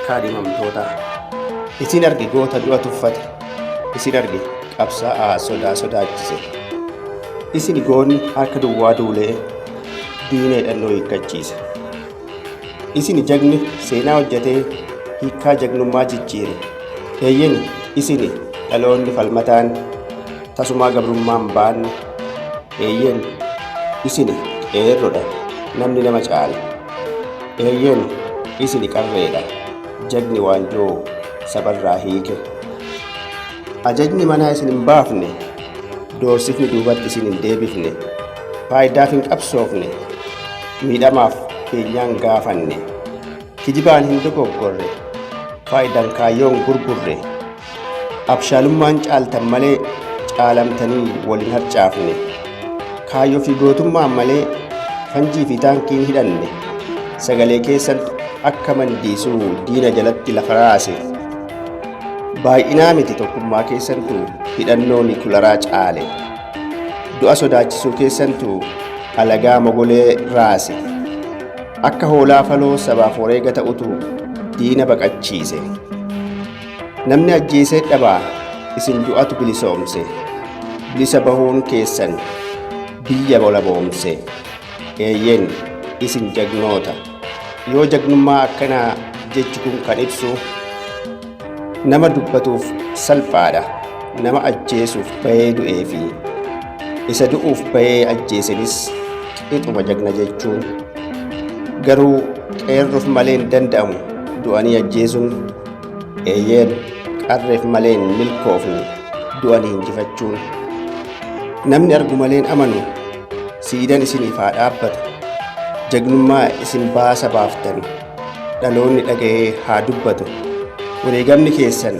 kaadhimamtoota. Isin argi goota du'a tuffate. Isin argi qabsaa'aa sodaa sodaachise. Isin goonni harka duwwaa duulee diina hidhannoo hiikkachiise. Isin jagni seenaa hojjetee hiikkaa jagnummaa jijjiire. Eeyyeni isin dhaloonni falmataan tasumaa gabrummaan baanne. Eeyyen isin qeerrodha namni nama caala. Eeyyen isin qarreedha jagni waanjoo sabarraa hiike. Ajajni manaa isin hin baafne, doorsifni duubatti isin hin deebifne, faayidaaf hin qabsoofne, miidhamaaf keenyaan gaafanne, kijibaan hin dogoggorre, faayidaan kaayyoon gurgurre, abshaalummaan caaltan malee caalamtanii waliin harcaafne, kaayyoo fi gootummaan malee fanjii fi taankiin hidhanne, sagalee keessan akka mandiisuu diina jalatti lafa raase. Baay'inaa miti tokkummaa keessantu hidhannoon kularaa caale. Du'a sodaachisuu keessantu alagaa mogolee raase. Akka hoolaa faloo sabaaf wareega ta'utu diina baqachiise. Namni ajjeesee dhabaa isin du'atu bilisoomse. Bilisa bahuun keessan biyya bolaboomse. Eeyyen isin jagnoota. Yoo jagnummaa akkanaa jechi kun kan ibsu nama dubbatuuf salphaadha, nama ajjeesuuf bahee du'ee fi isa du'uuf bahee ajjeesenis qixuma jagna jechuun. Garuu qeerroof malee hin danda'amu du'anii ajjeesuun. Eeyyeen qarreef malee hin milkoofne du'anii injifachuun. Namni argu malee hin amanu siidaan isiniif haa dhaabbatu. Jagnummaa isin baasa baaftan dhaloonni dhaga'ee haa dubbatu. Wareegamni keessan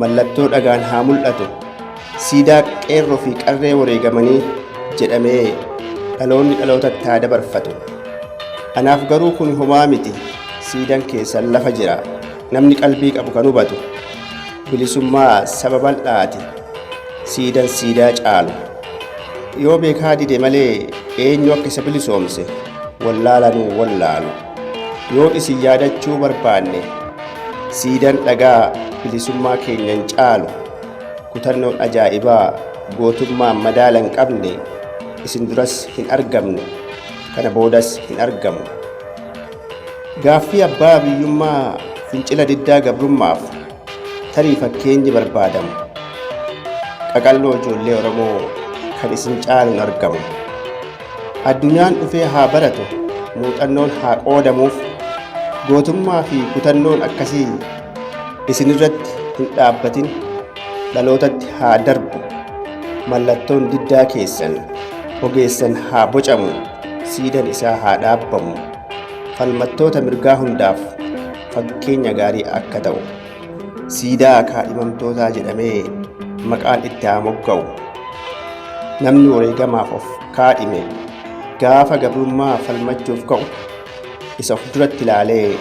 mallattoo dhagaan haa mul'atu. Siidaa qeerroo fi qarree wareegamanii jedhamee dhaloonni dhalootatti haa dabarfatu. Anaaf garuu kun homaa miti. Siidaan keessan lafa jira. Namni qalbii qabu kan hubatu. Bilisummaa saba bal'aati. Siidaan siidaa caalu. Yoo beekaa dide malee eenyu akka isa bilisoomse wallaalanuu wallaalu. Yoo isin yaadachuu barbaanne siidaan dhagaa bilisummaa keenyan caalu. Kutannoon ajaa'ibaa gootummaan madaala hin qabne isin duras hin argamne, kana boodas hin argamu. Gaaffii abbaa biyyummaa fincila diddaa gabrummaaf tarii fakkeenyi barbaadamu. Qaqalloo ijoollee Oromoo kan isin caalu hin argamu. Addunyaan dhufee haa baratu, muuxannoon haa qoodamuuf. Gootummaa fi kutannoon akkasii isin irratti hin dhaabbatin dhalootatti haa darbu. Mallattoon diddaa keessan ogeessan haa bocamu, siidaan isaa haa dhaabbamu. Falmattoota mirgaa hundaaf fakkeenya gaarii akka ta'u. Siidaa kaadhimamtootaa jedhamee maqaan itti haa mogga'u. Namni wareegamaaf of kaadhime gaafa gabrummaa falmachuuf ka'u isa of duratti ilaalee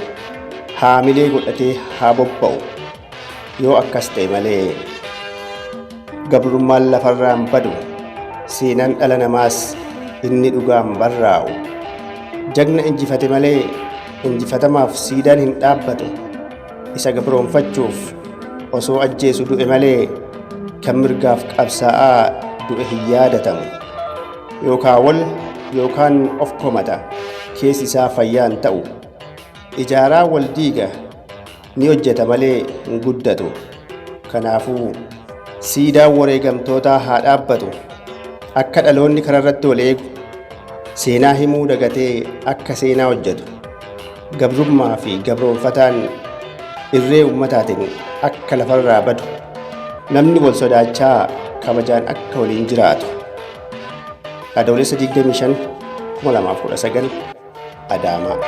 haamilee godhatee haa bobba'u. Yoo akkas ta'e malee gabrummaan lafarraan badu, seenaan dhala namaas inni dhugaan barraa'u. Jagna injifate malee injifatamaaf siidaan hin dhaabbatu. Isa gabroonfachuuf osoo ajjeesu du'e malee kan mirgaaf qabsaa'aa du'e hin yaadatamu. Yookaan wal yookaan of komata. Keessi isaa fayyaan ta'u. Ijaaraa wal diiga ni hojjeta malee hin guddatu. Kanaafuu siidaan wareegamtootaa haa dhaabbatu. Akka dhaloonni kanarratti wal eegu, seenaa himuu dagatee akka seenaa hojjetu. Gabrummaa fi gabroonfataan irree ummataatiin akka lafarraa badu. Namni wal sodaachaa kabajaan akka waliin jiraatu. Adoolessa 25 2019 Adaamaa.